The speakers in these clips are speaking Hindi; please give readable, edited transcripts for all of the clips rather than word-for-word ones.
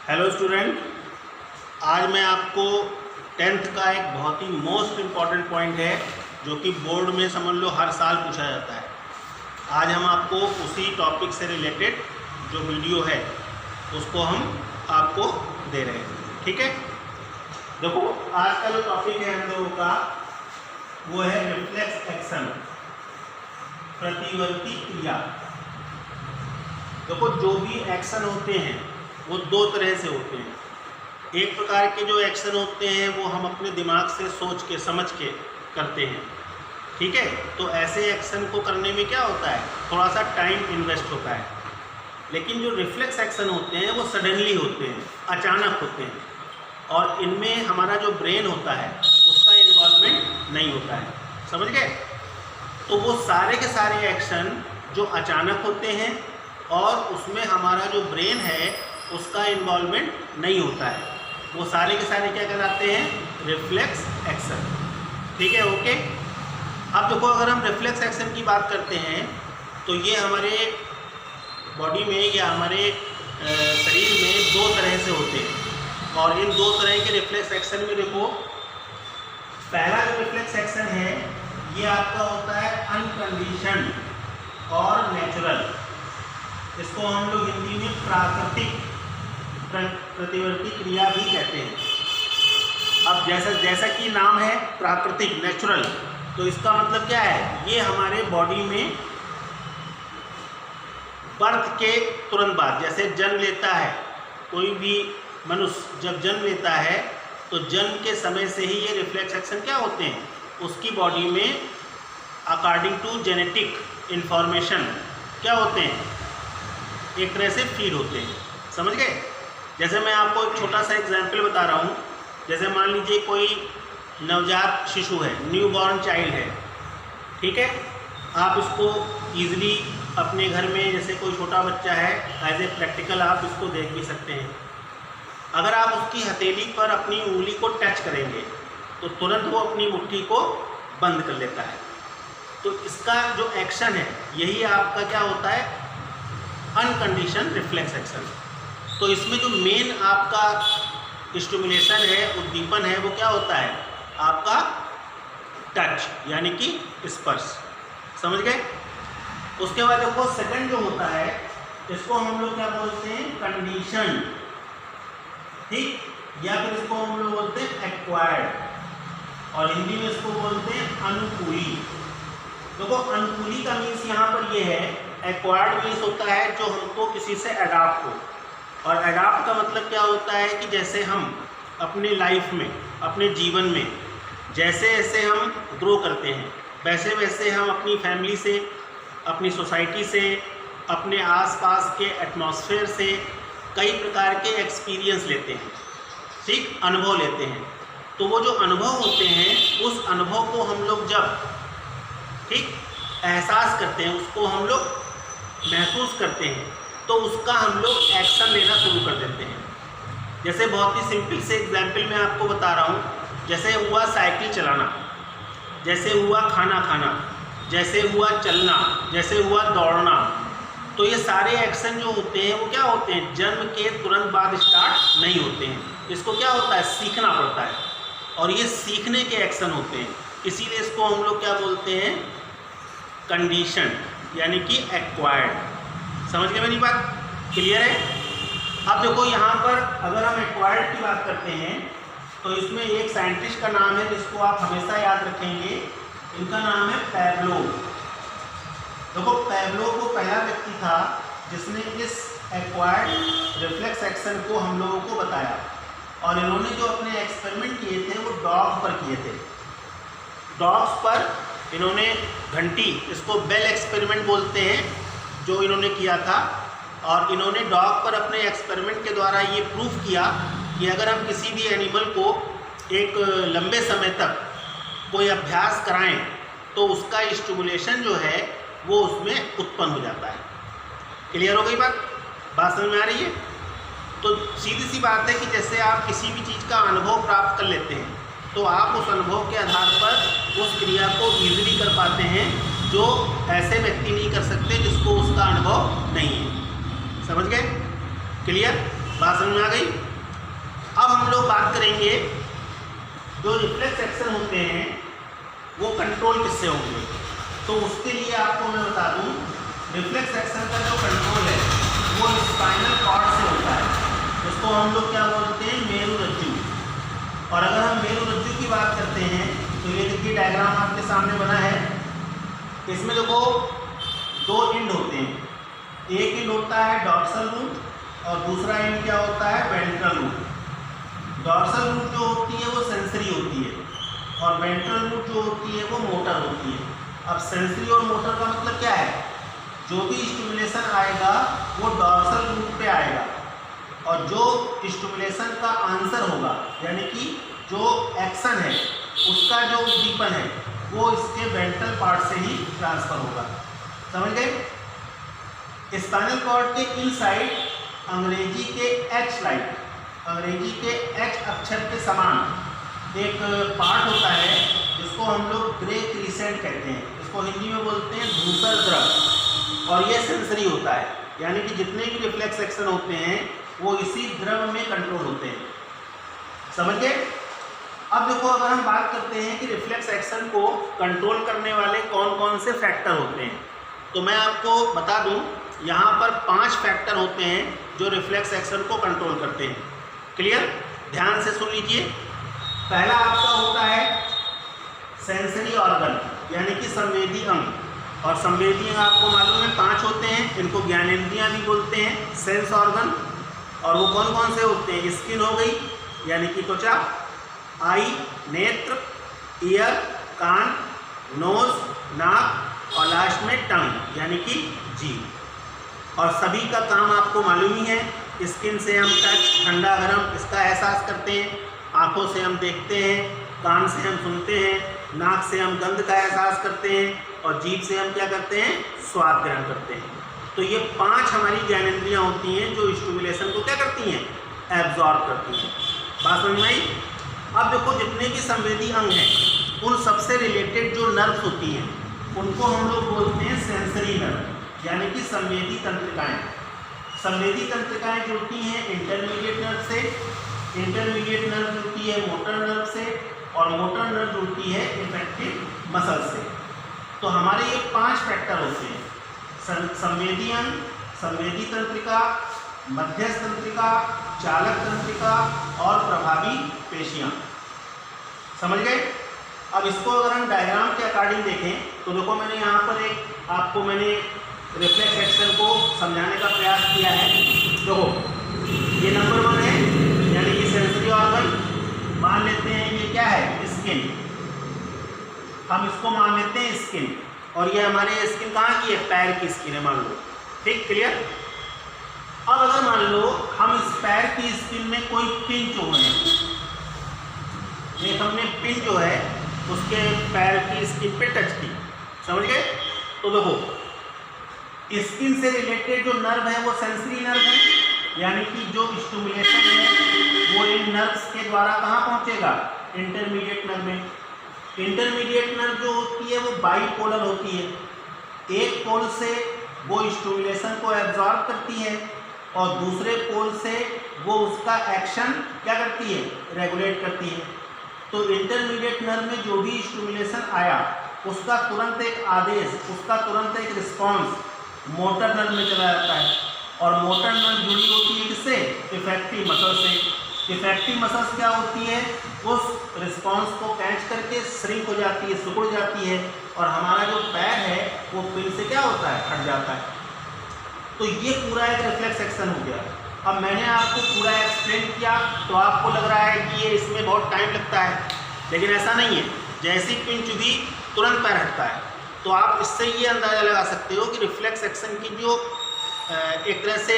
हेलो स्टूडेंट, आज मैं आपको टेंथ का एक बहुत ही मोस्ट इम्पॉर्टेंट पॉइंट है जो कि बोर्ड में समझ लो हर साल पूछा जाता है। आज हम आपको उसी टॉपिक से रिलेटेड जो वीडियो है उसको हम आपको दे रहे हैं। ठीक है, देखो आज का जो टॉपिक है हम लोगों का वो है रिफ्लेक्स एक्शन, प्रतिवर्ती क्रिया। देखो जो भी एक्शन होते हैं वो दो तरह से होते हैं। एक प्रकार के जो एक्शन होते हैं वो हम अपने दिमाग से सोच के समझ के करते हैं। ठीक है, तो ऐसे एक्शन को करने में क्या होता है, थोड़ा सा टाइम इन्वेस्ट होता है। लेकिन जो रिफ्लेक्स एक्शन होते हैं वो सडनली होते हैं, अचानक होते हैं, और इनमें हमारा जो ब्रेन होता है उसका इन्वॉल्वमेंट नहीं होता है। समझ गए? तो वो सारे के सारे एक्शन जो अचानक होते हैं और उसमें हमारा जो ब्रेन है उसका इन्वॉल्वमेंट नहीं होता है, वो सारे के सारे क्या कहलाते हैं, रिफ्लेक्स एक्शन। ठीक है, ओके। अब देखो अगर हम रिफ्लेक्स एक्शन की बात करते हैं तो ये हमारे बॉडी में या हमारे शरीर में दो तरह से होते हैं, और इन दो तरह के रिफ्लेक्स एक्शन में देखो पहला जो रिफ्लेक्स एक्शन है ये आपका होता है अनकंडीशन्ड और नेचुरल। इसको हम लोग हिंदी में प्राकृतिक प्रतिवर्ती क्रिया भी कहते हैं। अब जैसा कि नाम है प्राकृतिक, नेचुरल, तो इसका मतलब क्या है, ये हमारे बॉडी में बर्थ के तुरंत बाद, जैसे जन्म लेता है कोई भी मनुष्य, जब जन्म लेता है तो जन्म के समय से ही ये रिफ्लेक्स एक्शन क्या होते हैं, उसकी बॉडी में अकॉर्डिंग टू जेनेटिक इंफॉर्मेशन क्या होते हैं, एक तरह से फीड होते हैं। समझ गए? जैसे मैं आपको एक छोटा सा एग्जाम्पल बता रहा हूँ। जैसे मान लीजिए कोई नवजात शिशु है, न्यू बॉर्न चाइल्ड है। ठीक है, आप उसको ईजिली अपने घर में, जैसे कोई छोटा बच्चा है, एज ए प्रैक्टिकल आप इसको देख भी सकते हैं। अगर आप उसकी हथेली पर अपनी उंगली को टच करेंगे तो तुरंत वो अपनी मुट्ठी को बंद कर लेता है। तो इसका जो एक्शन है यही आपका क्या होता है, अनकंडीशन रिफ्लेक्स एक्शन। तो इसमें जो मेन आपका स्टिमुलेशन है, उद्दीपन है, वो क्या होता है, आपका टच यानी कि स्पर्श। समझ गए? उसके बाद देखो सेकंड जो होता है इसको हम लोग क्या बोलते हैं, कंडीशन। ठीक, या फिर इसको हम लोग बोलते हैं एक्वायर्ड, और हिंदी में इसको बोलते हैं अनुकूली। देखो अनुकूली का मीन्स यहाँ पर ये है, एक्वायर्ड मीन्स होता है जो हमको किसी से अडॉप्ट हो, और अडॉप्ट का मतलब क्या होता है कि जैसे हम अपने लाइफ में, अपने जीवन में जैसे जैसे हम ग्रो करते हैं वैसे वैसे हम अपनी फैमिली से, अपनी सोसाइटी से, अपने आसपास के एटमॉस्फेयर से कई प्रकार के एक्सपीरियंस लेते हैं। ठीक, अनुभव लेते हैं। तो वो जो अनुभव होते हैं उस अनुभव को हम लोग जब ठीक एहसास करते हैं, उसको हम लोग महसूस करते हैं, तो उसका हम लोग एक्शन लेना शुरू कर देते हैं। जैसे बहुत ही सिंपल से एग्जाम्पल मैं आपको बता रहा हूँ। जैसे हुआ साइकिल चलाना, जैसे हुआ खाना खाना, जैसे हुआ चलना, जैसे हुआ दौड़ना, तो ये सारे एक्शन जो होते हैं वो क्या होते हैं, जन्म के तुरंत बाद स्टार्ट नहीं होते हैं। इसको क्या होता है, सीखना पड़ता है, और ये सीखने के एक्शन होते हैं। इसीलिए इसको हम लोग क्या बोलते हैं, कंडीशन यानी कि एक्वायर्ड। समझ गए मेरी बात? क्लियर है? अब देखो यहाँ पर अगर हम एक्वायर्ड की बात करते हैं तो इसमें एक साइंटिस्ट का नाम है जिसको आप हमेशा याद रखेंगे, इनका नाम है पैब्लो। देखो पैब्लो को पहला व्यक्ति था जिसने इस एक्वायर्ड रिफ्लेक्स एक्शन को हम लोगों को बताया, और इन्होंने जो अपने एक्सपेरिमेंट किए थे वो डॉग पर किए थे। डॉग्स पर इन्होंने घंटी, इसको बेल एक्सपेरिमेंट बोलते हैं, जो इन्होंने किया था। और इन्होंने डॉग पर अपने एक्सपेरिमेंट के द्वारा ये प्रूफ किया कि अगर हम किसी भी एनिमल को एक लंबे समय तक कोई अभ्यास कराएं तो उसका स्टिमुलेशन जो है वो उसमें उत्पन्न हो जाता है। क्लियर हो गई बात? बात समझ में आ रही है? तो सीधी सी बात है कि जैसे आप किसी भी चीज़ का अनुभव प्राप्त कर लेते हैं तो आप उस अनुभव के आधार पर उस क्रिया को ईजिली कर पाते हैं, जो ऐसे व्यक्ति नहीं कर सकते जिसको उसका अनुभव नहीं है। समझ गए? क्लियर? बात समझ में आ गई। अब हम लोग बात करेंगे जो रिफ्लेक्स एक्शन होते हैं वो कंट्रोल किससे होंगे। तो उसके लिए आपको मैं बता दूं, रिफ्लेक्स एक्शन का जो कंट्रोल है वो स्पाइनल कॉर्ड से होता है। उसको हम लोग क्या बोलते हैं, मेरुरज्जु। और अगर हम मेरुरज्जु की बात करते हैं तो ये देखिए डायग्राम आपके सामने बना है। इसमें देखो दो एंड होते हैं, एक एंड होता है डॉर्सल रूट और दूसरा एंड क्या होता है, वेंट्रल रूट। डॉर्सल रूट जो होती है वो सेंसरी होती है और वेंट्रल रूट जो होती है वो मोटर होती है। अब सेंसरी और मोटर का मतलब क्या है, जो भी स्टिमुलेशन आएगा वो डॉर्सल रूट पे आएगा और जो स्टिमुलेशन का आंसर होगा यानी कि जो एक्शन है उसका जो उद्दीपन है वो इसके वेंट्रल पार्ट से ही ट्रांसफर होगा। समझ गए। स्पाइनल कॉर्ड के इनसाइड अंग्रेजी के एच लाइक, अंग्रेजी के एच अक्षर के समान एक पार्ट होता है जिसको हम लोग ग्रे क्रिसेंट कहते हैं। इसको हिंदी में बोलते हैं धूसर द्रव और ये सेंसरी होता है, यानी कि जितने भी रिफ्लेक्स एक्शन होते हैं वो इसी द्रव में कंट्रोल होते हैं। समझ गए। अब देखो, अगर हम बात करते हैं कि रिफ्लेक्स एक्शन को कंट्रोल करने वाले कौन कौन से फैक्टर होते हैं, तो मैं आपको बता दूं यहाँ पर 5 फैक्टर होते हैं जो रिफ्लेक्स एक्शन को कंट्रोल करते हैं। क्लियर, ध्यान से सुन लीजिए। पहला आपका होता है सेंसरी ऑर्गन यानी कि संवेदी अंग। और संवेदी अंग आपको मालूम है 5 होते हैं, इनको ज्ञानेंद्रियां भी बोलते हैं, सेंस ऑर्गन। और वो कौन कौन से होते हैं, स्किन हो गई यानी कि त्वचा, आई नेत्र, ईयर कान, नोज नाक और लास्ट में टंग यानी कि जीभ। और सभी का काम आपको मालूम ही है, स्किन से हम टच ठंडा गर्म इसका एहसास करते हैं, आँखों से हम देखते हैं, कान से हम सुनते हैं, नाक से हम गंध का एहसास करते हैं और जीभ से हम क्या करते हैं, स्वाद ग्रहण करते हैं। तो ये 5 हमारी ज्ञानेंद्रियाँ होती हैं जो स्टिमुलेशन को क्या करती हैं, एब्जॉर्ब करती हैं। बात समझ में आई। अब देखो, जितने भी संवेदी अंग हैं उन सबसे रिलेटेड जो नर्व्स होती हैं उनको हम लोग बोलते हैं सेंसरी नर्व यानी कि संवेदी तंत्रिकाएँ। संवेदी तंत्रिकाएँ जुड़ती हैं इंटरमीडिएट नर्व से, इंटरमीडिएट नर्व जुड़ती है मोटर नर्व से और मोटर नर्व जुड़ती है इफेक्टिव मसल से। तो हमारे ये 5 फैक्टर होते हैं, संवेदी अंग, संवेदी तंत्रिका, मध्यस्थ तंत्रिका, चालक तंत्रिका और प्रभावी पेशियाँ। समझ गए। अब इसको अगर हम डायग्राम के अकॉर्डिंग देखें तो देखो, मैंने यहाँ पर एक आपको मैंने रिफ्लेक्स एक्शन को समझाने का प्रयास किया है। देखो, ये नंबर 1 है यानी कि सेंसरी ऑर्गन। मान लेते हैं ये क्या है, स्किन। हम इसको मान लेते हैं स्किन और ये हमारे स्किन कहाँ की है, पैर की स्किन है मान लो। ठीक, क्लियर। अब अगर मान लो हम इस पैर की स्किन में कोई पिंच हो गए, एक हमने पिन जो है उसके पैर की स्किन पे टच की, समझ गए। तो देखो, स्किन से रिलेटेड जो नर्व है वो सेंसरी नर्व है यानी कि जो स्टिमुलेशन है वो इन नर्व्स के द्वारा कहाँ पहुँचेगा, इंटरमीडिएट नर्व में। इंटरमीडिएट नर्व जो होती है वो बाईपोलर होती है, एक पोल से वो स्टिमुलेशन को एब्जॉर्ब करती है और दूसरे पोल से वो उसका एक्शन क्या करती है, रेगुलेट करती है। तो इंटरमीडिएट नर्व में जो भी स्टिमुलेशन आया उसका तुरंत एक आदेश, उसका तुरंत एक रिस्पॉन्स मोटर नर्व में चला जाता है और मोटर नर्व जुड़ी होती है किससे, इफेक्टिव मसल से। इफेक्टिव मसल्स क्या होती है, उस रिस्पॉन्स को कैच करके श्रिंक हो जाती है, सिकुड़ जाती है और हमारा जो पैर है वो पिन से क्या होता है, हट जाता है। तो ये पूरा एक रिफ्लेक्स एक्शन हो गया। अब मैंने आपको पूरा एक्सप्लेन किया तो आपको लग रहा है कि ये इसमें बहुत टाइम लगता है, लेकिन ऐसा नहीं है। जैसी पिन चुभी तुरंत पैर हटता है। तो आप इससे ये अंदाज़ा लगा सकते हो कि रिफ्लेक्स एक्शन की जो एक तरह से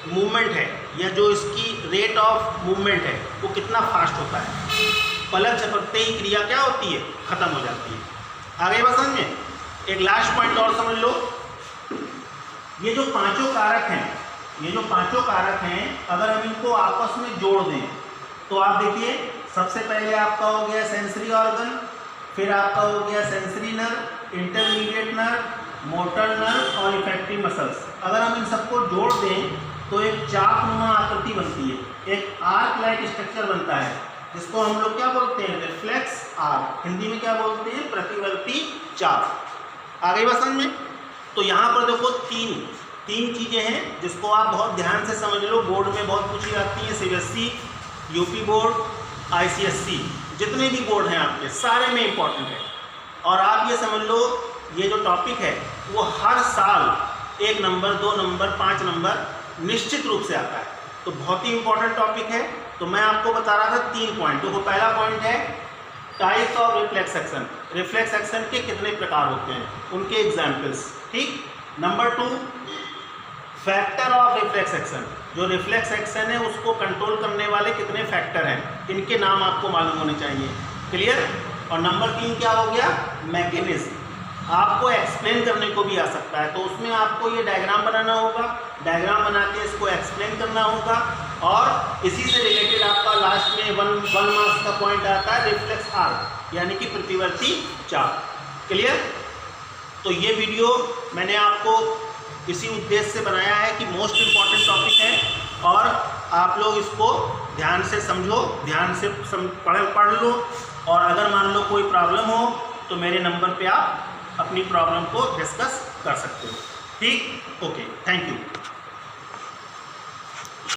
मूवमेंट है या जो इसकी रेट ऑफ मूवमेंट है वो कितना फास्ट होता है। पलक झपकते ही क्रिया क्या होती है, ख़त्म हो जाती है। आगे बात समझ में। एक लास्ट पॉइंट और समझ लो, ये जो पांचों कारक हैं, ये जो पांचों कारक हैं अगर हम इनको आपस में जोड़ दें तो आप देखिए, सबसे पहले आपका हो गया सेंसरी ऑर्गन, फिर आपका हो गया sensory nerve, intermediate nerve, motor nerve और इफेक्टिव मसल्स। अगर हम इन सबको जोड़ दें तो एक चापनुमा आकृति बनती है, एक आर्क लाइक स्ट्रक्चर बनता है, जिसको हम लोग क्या बोलते हैं, रिफ्लेक्स आर्क। हिंदी में क्या बोलते हैं, प्रतिवर्ती चाप। आ गई बात समझ में। तो यहाँ पर देखो तीन चीज़ें हैं जिसको आप बहुत ध्यान से समझ लो, बोर्ड में बहुत पूछी जाती है, सीबीएसई, यूपी बोर्ड, आईसीएसई, जितने भी बोर्ड हैं आपके सारे में इम्पॉर्टेंट है। और आप ये समझ लो ये जो टॉपिक है वो हर साल 1 नंबर 2 नंबर 5 नंबर निश्चित रूप से आता है, तो बहुत ही इंपॉर्टेंट टॉपिक है। तो मैं आपको बता रहा था 3 पॉइंट। देखो पहला पॉइंट है types of reflex action, reflex action के कितने प्रकार होते हैं, उनके एग्जाम्पल्स, ठीक। Number 2 factor of reflex action, जो रिफ्लेक्स एक्शन है उसको कंट्रोल करने वाले कितने फैक्टर हैं, इनके नाम आपको मालूम होने चाहिए, क्लियर। और नंबर 3 क्या हो गया, मैकेनिज्म, आपको एक्सप्लेन करने को भी आ सकता है, तो उसमें आपको ये डायग्राम बनाना होगा, डायग्राम बना के इसको एक्सप्लेन करना होगा। और इसी से रिलेटेड आपका लास्ट में 1 मार्क्स का पॉइंट आता है रिफ्लेक्स आर्क, यानी कि प्रतिवर्ती चाप, क्लियर। तो ये वीडियो मैंने आपको इसी उद्देश्य से बनाया है कि मोस्ट इम्पॉर्टेंट टॉपिक है और आप लोग इसको ध्यान से समझो, ध्यान से पढ़ लो। और अगर मान लो कोई प्रॉब्लम हो तो मेरे नंबर पे आप अपनी प्रॉब्लम को डिस्कस कर सकते हो, ठीक। Okay, thank you.